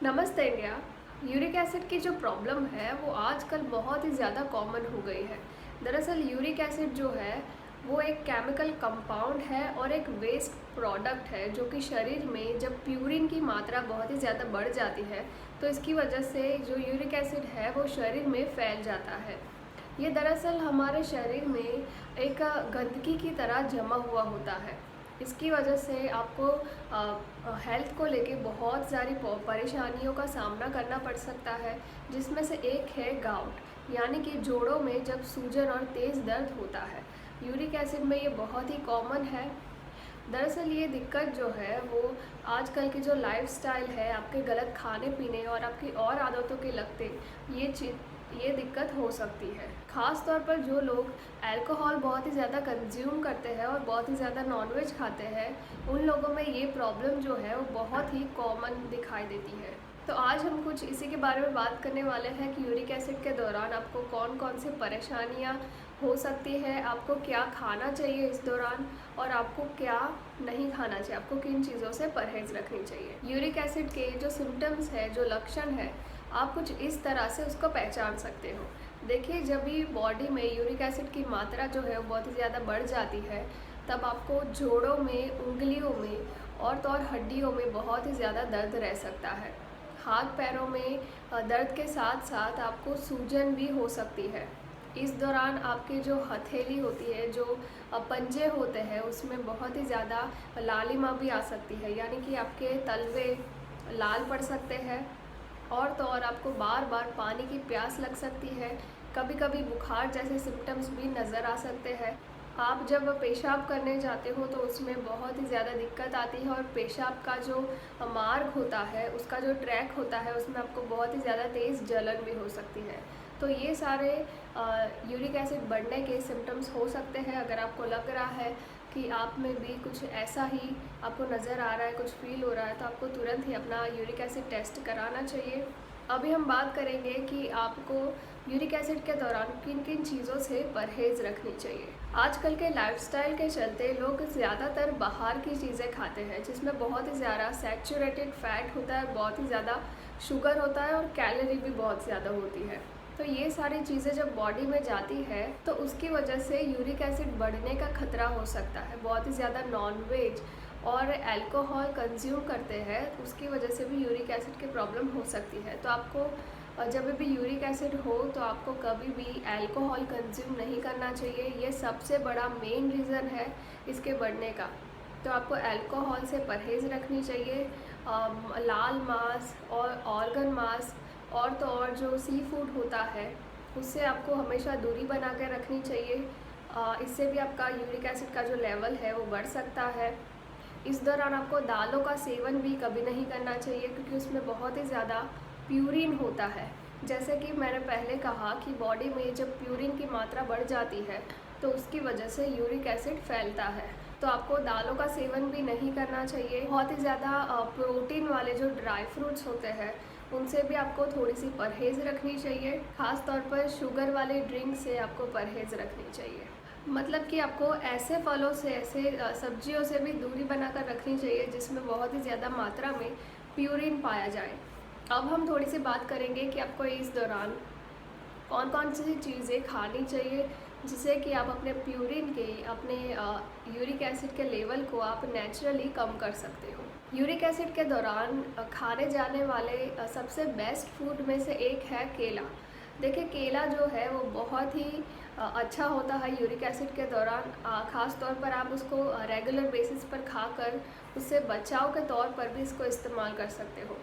नमस्ते India. Uric acid की जो प्रॉब्लम है वो आजकल बहुत ही ज़्यादा कॉमन हो गई है। दरअसल यूरिक एसिड जो है वो एक केमिकल कंपाउंड है और एक वेस्ट प्रोडक्ट है जो कि शरीर में जब प्यूरिन की मात्रा बहुत ही ज़्यादा बढ़ जाती है तो इसकी वजह से जो यूरिक एसिड है वो शरीर में फैल जाता है। ये दरअसल हमारे शरीर में एक गंदगी की तरह जमा हुआ होता है। इसकी वजह से आपको हेल्थ को लेके बहुत सारी परेशानियों का सामना करना पड़ सकता है, जिसमें से एक है गाउट, यानी कि जोड़ों में जब सूजन और तेज़ दर्द होता है। यूरिक एसिड में ये बहुत ही कॉमन है। दरअसल ये दिक्कत जो है वो आजकल की जो लाइफस्टाइल है, आपके गलत खाने पीने और आपकी और आदतों के लगते ये दिक्कत हो सकती है। ख़ास तौर पर जो लोग अल्कोहल बहुत ही ज़्यादा कंज्यूम करते हैं और बहुत ही ज़्यादा नॉनवेज खाते हैं, उन लोगों में ये प्रॉब्लम जो है वो बहुत ही कॉमन दिखाई देती है। तो आज हम कुछ इसी के बारे में बात करने वाले हैं कि यूरिक एसिड के दौरान आपको कौन कौन सी परेशानियाँ हो सकती है, आपको क्या खाना चाहिए इस दौरान और आपको क्या नहीं खाना चाहिए, आपको किन चीज़ों से परहेज़ रखनी चाहिए। यूरिक एसिड के जो सिम्टम्स है, जो लक्षण है, आप कुछ इस तरह से उसको पहचान सकते हो। देखिए, जब भी बॉडी में यूरिक एसिड की मात्रा जो है वो बहुत ही ज़्यादा बढ़ जाती है, तब आपको जोड़ों में, उंगलियों में और तो और हड्डियों में बहुत ही ज़्यादा दर्द रह सकता है। हाथ पैरों में दर्द के साथ साथ आपको सूजन भी हो सकती है। इस दौरान आपकी जो हथेली होती है, जो पंजे होते हैं, उसमें बहुत ही ज़्यादा लालिमा भी आ सकती है, यानी कि आपके तलवे लाल पड़ सकते हैं और तो और आपको बार बार पानी की प्यास लग सकती है। कभी कभी बुखार जैसे सिम्टम्स भी नज़र आ सकते हैं। आप जब पेशाब करने जाते हो तो उसमें बहुत ही ज़्यादा दिक्कत आती है और पेशाब का जो मार्ग होता है, उसका जो ट्रैक होता है, उसमें आपको बहुत ही ज़्यादा तेज़ जलन भी हो सकती है। तो ये सारे यूरिक एसिड बढ़ने के सिम्टम्स हो सकते हैं। अगर आपको लग रहा है कि आप में भी कुछ ऐसा ही आपको नज़र आ रहा है, कुछ फील हो रहा है, तो आपको तुरंत ही अपना यूरिक एसिड टेस्ट कराना चाहिए। अभी हम बात करेंगे कि आपको यूरिक एसिड के दौरान किन किन चीज़ों से परहेज़ रखनी चाहिए। आजकल के लाइफस्टाइल के चलते लोग ज़्यादातर बाहर की चीज़ें खाते हैं, जिसमें बहुत ही ज़्यादा सैचुरेटेड फैट होता है, बहुत ही ज़्यादा शुगर होता है और कैलोरी भी बहुत ज़्यादा होती है। तो ये सारी चीज़ें जब बॉडी में जाती है तो उसकी वजह से यूरिक एसिड बढ़ने का खतरा हो सकता है। बहुत ही ज़्यादा नॉनवेज और अल्कोहल कंज्यूम करते हैं, उसकी वजह से भी यूरिक एसिड की प्रॉब्लम हो सकती है। तो आपको जब भी यूरिक एसिड हो तो आपको कभी भी अल्कोहल कंज्यूम नहीं करना चाहिए। ये सबसे बड़ा मेन रीज़न है इसके बढ़ने का। तो आपको अल्कोहल से परहेज़ रखनी चाहिए। लाल मांस और ऑर्गन मांस और तो और जो सी फूड होता है, उससे आपको हमेशा दूरी बना कर रखनी चाहिए। इससे भी आपका यूरिक एसिड का जो लेवल है वो बढ़ सकता है। इस दौरान आपको दालों का सेवन भी कभी नहीं करना चाहिए, क्योंकि उसमें बहुत ही ज़्यादा प्यूरिन होता है। जैसे कि मैंने पहले कहा कि बॉडी में जब प्यूरिन की मात्रा बढ़ जाती है तो उसकी वजह से यूरिक एसिड फैलता है। तो आपको दालों का सेवन भी नहीं करना चाहिए। बहुत ही ज़्यादा प्रोटीन वाले जो ड्राई फ्रूट्स होते हैं, उनसे भी आपको थोड़ी सी परहेज़ रखनी चाहिए। ख़ास तौर पर शुगर वाले ड्रिंक से आपको परहेज़ रखनी चाहिए। मतलब कि आपको ऐसे फलों से, ऐसे सब्जियों से भी दूरी बनाकर रखनी चाहिए जिसमें बहुत ही ज़्यादा मात्रा में प्यूरिन पाया जाए। अब हम थोड़ी सी बात करेंगे कि आपको इस दौरान कौन कौन सी चीज़ें खानी चाहिए जिससे कि आप अपने प्यूरिन के, अपने यूरिक एसिड के लेवल को आप नेचुरली कम कर सकते हो। यूरिक एसिड के दौरान खाने जाने वाले सबसे बेस्ट फूड में से एक है केला। देखिए, केला जो है वो बहुत ही अच्छा होता है यूरिक एसिड के दौरान। ख़ास तौर पर आप उसको रेगुलर बेसिस पर खाकर उससे बचाव के तौर पर भी इसको इस्तेमाल कर सकते हो।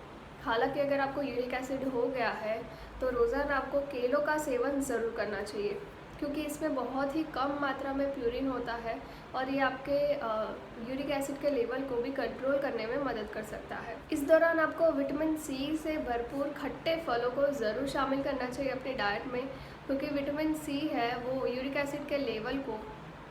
हालांकि अगर आपको यूरिक एसिड हो गया है तो रोज़ाना आपको केलों का सेवन ज़रूर करना चाहिए, क्योंकि इसमें बहुत ही कम मात्रा में प्यूरिन होता है और ये आपके यूरिक एसिड के लेवल को भी कंट्रोल करने में मदद कर सकता है। इस दौरान आपको विटामिन सी से भरपूर खट्टे फलों को ज़रूर शामिल करना चाहिए अपनी डाइट में, क्योंकि विटामिन सी है वो यूरिक एसिड के लेवल को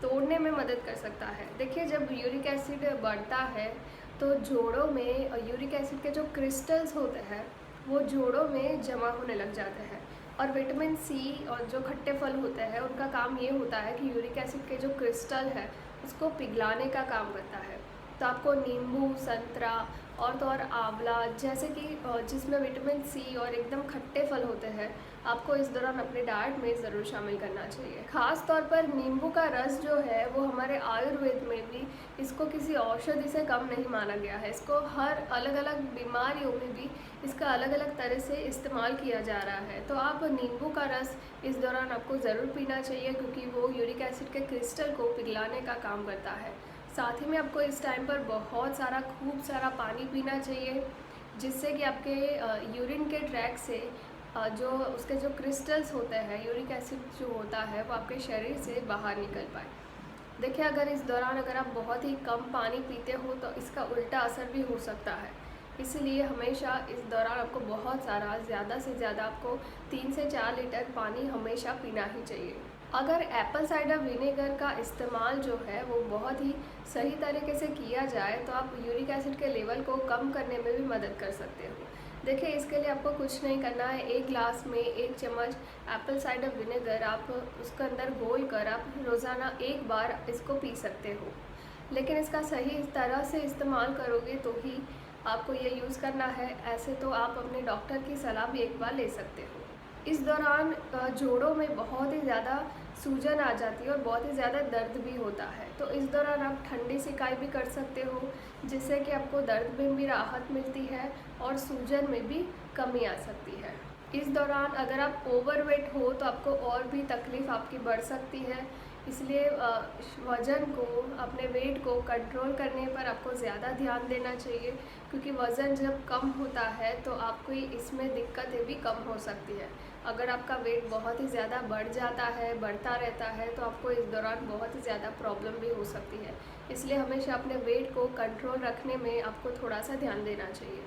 तोड़ने में मदद कर सकता है। देखिए, जब यूरिक एसिड बढ़ता है तो जोड़ों में यूरिक एसिड के जो क्रिस्टल्स होते हैं वो जोड़ों में जमा होने लग जाते हैं और विटामिन सी और जो खट्टे फल होते हैं उनका काम ये होता है कि यूरिक एसिड के जो क्रिस्टल है उसको पिघलाने का काम करता है। तो आपको नींबू, संतरा और तो और आंवला जैसे कि जिसमें विटामिन सी और एकदम खट्टे फल होते हैं, आपको इस दौरान अपने डाइट में ज़रूर शामिल करना चाहिए। ख़ास तौर पर नींबू का रस जो है वो हमारे आयुर्वेद में भी इसको किसी औषधि से कम नहीं माना गया है। इसको हर अलग अलग बीमारियों में भी इसका अलग अलग तरह से इस्तेमाल किया जा रहा है। तो आप नींबू का रस इस दौरान आपको ज़रूर पीना चाहिए, क्योंकि वो यूरिक एसिड के क्रिस्टल को पिघलाने का काम करता है। साथ ही में आपको इस टाइम पर बहुत सारा खूब सारा पानी पीना चाहिए, जिससे कि आपके यूरिन के ट्रैक से जो उसके जो क्रिस्टल्स होते हैं, यूरिक एसिड जो होता है वो आपके शरीर से बाहर निकल पाए। देखिए, अगर इस दौरान अगर आप बहुत ही कम पानी पीते हो तो इसका उल्टा असर भी हो सकता है। इसलिए हमेशा इस दौरान आपको बहुत सारा ज़्यादा से ज़्यादा आपको 3 से 4 लीटर पानी हमेशा पीना ही चाहिए। अगर एप्पल साइडर विनेगर का इस्तेमाल जो है वो बहुत ही सही तरीके से किया जाए तो आप यूरिक एसिड के लेवल को कम करने में भी मदद कर सकते हो। देखिए, इसके लिए आपको कुछ नहीं करना है। 1 ग्लास में 1 चम्मच एप्पल साइडर विनेगर आप उसके अंदर घोल कर आप रोज़ाना 1 बार इसको पी सकते हो। लेकिन इसका सही तरह से इस्तेमाल करोगे तो ही आपको ये यूज़ करना है। ऐसे तो आप अपने डॉक्टर की सलाह भी एक बार ले सकते हो। इस दौरान जोड़ों में बहुत ही ज़्यादा सूजन आ जाती है और बहुत ही ज़्यादा दर्द भी होता है। तो इस दौरान आप ठंडी सिकाई भी कर सकते हो, जिससे कि आपको दर्द में भी राहत मिलती है और सूजन में भी कमी आ सकती है। इस दौरान अगर आप ओवरवेट हो तो आपको और भी तकलीफ़ आपकी बढ़ सकती है। इसलिए वज़न को, अपने वेट को कंट्रोल करने पर आपको ज़्यादा ध्यान देना चाहिए, क्योंकि वज़न जब कम होता है तो आपको इसमें दिक्कतें भी कम हो सकती है। अगर आपका वेट बहुत ही ज़्यादा बढ़ जाता है, बढ़ता रहता है, तो आपको इस दौरान बहुत ही ज़्यादा प्रॉब्लम भी हो सकती है। इसलिए हमेशा अपने वेट को कंट्रोल रखने में आपको थोड़ा सा ध्यान देना चाहिए।